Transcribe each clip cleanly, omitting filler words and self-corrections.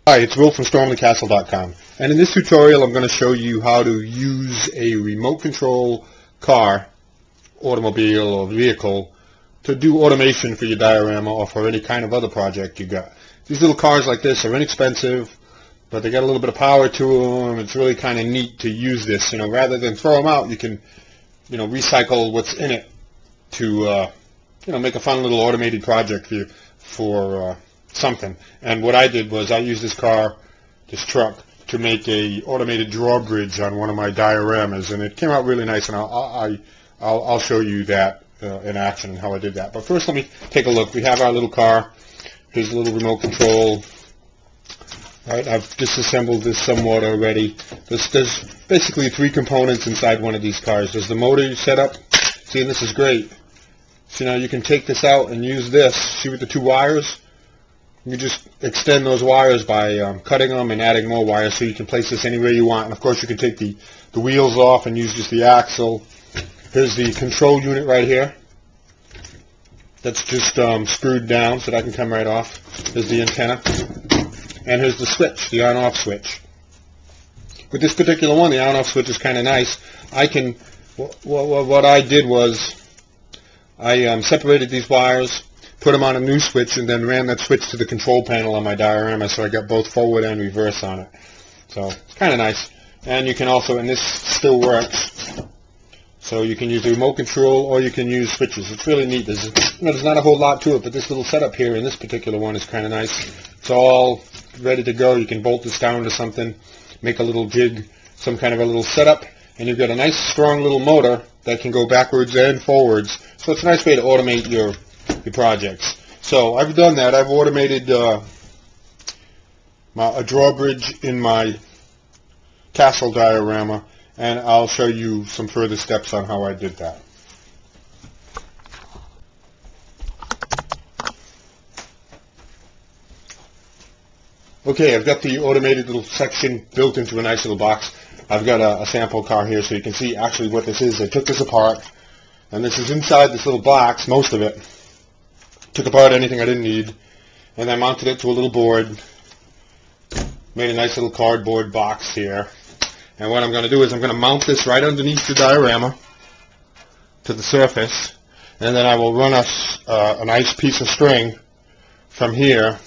Hi, it's Will from StormleyCastle.com, and in this tutorial I'm going to show you how to use a remote control car, automobile or vehicle to do automation for your diorama or for any kind of other project you got. These little cars like this are inexpensive, but they got a little bit of power to them. It's really kind of neat to use this. Rather than throw them out, you can recycle what's in it to make a fun little automated project for something. And what I did was I used this truck, to make a automated drawbridge on one of my dioramas, and it came out really nice. And I'll show you that in action and how I did that. But first, let me take a look. We have our little car. Here's a little remote control. All right, I've disassembled this somewhat already. There's basically three components inside one of these cars. There's the motor setup. See, and this is great. So now you can take this out and use this. See with the two wires? You just extend those wires by cutting them and adding more wires, so you can place this anywhere you want. And of course you can take the wheels off and use just the axle. Here's the control unit right here. That's just screwed down so that can come right off. Here's the antenna. And here's the switch, the on-off switch. With this particular one, the on-off switch is kind of nice. What I did was I separated these wires, put them on a new switch, and then ran that switch to the control panel on my diorama, so I got both forward and reverse on it. So it's kind of nice. And you can also, and this still works, so you can use the remote control or you can use switches. It's really neat. There's not a whole lot to it, but this little setup here in this particular one is kind of nice. It's all ready to go. You can bolt this down to something, make a little jig, some kind of a little setup, and you've got a nice strong little motor that can go backwards and forwards. So it's a nice way to automate your projects. So I've done that. I've automated a drawbridge in my castle diorama, and I'll show you some further steps on how I did that. Okay, I've got the automated little section built into a nice little box. I've got a sample car here so you can see actually what this is. I took this apart, and this is inside this little box, most of it. Took apart anything I didn't need, and I mounted it to a little board. Made a nice little cardboard box here. And what I'm going to do is I'm going to mount this right underneath the diorama to the surface, and then I will run a nice piece of string from here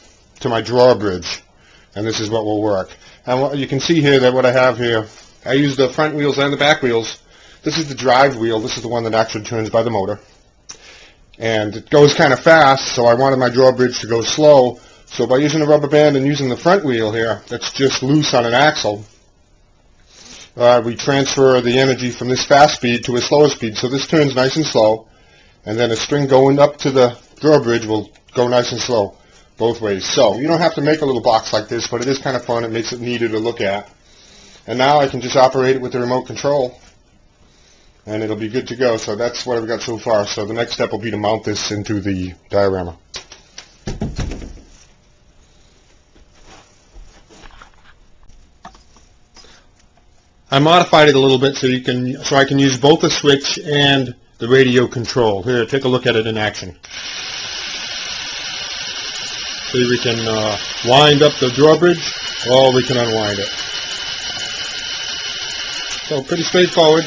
to my drawbridge. And this is what will work. And what you can see here, that what I have here, I use the front wheels and the back wheels. This is the drive wheel. This is the one that actually turns by the motor. And it goes kind of fast, so I wanted my drawbridge to go slow. So by using a rubber band and using the front wheel here, that's just loose on an axle, we transfer the energy from this fast speed to a slower speed. So this turns nice and slow, and then a string going up to the drawbridge will go nice and slow both ways. So you don't have to make a little box like this, but it is kind of fun. It makes it neater to look at. And now I can just operate it with the remote control, and it'll be good to go. So that's what I've got so far. So the next step will be to mount this into the diorama. I modified it a little bit so I can use both the switch and the radio control. Here, take a look at it in action. See, we can wind up the drawbridge, or we can unwind it. So pretty straightforward,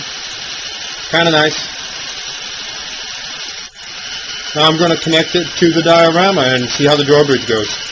kind of nice. Now I'm going to connect it to the diorama and see how the drawbridge goes.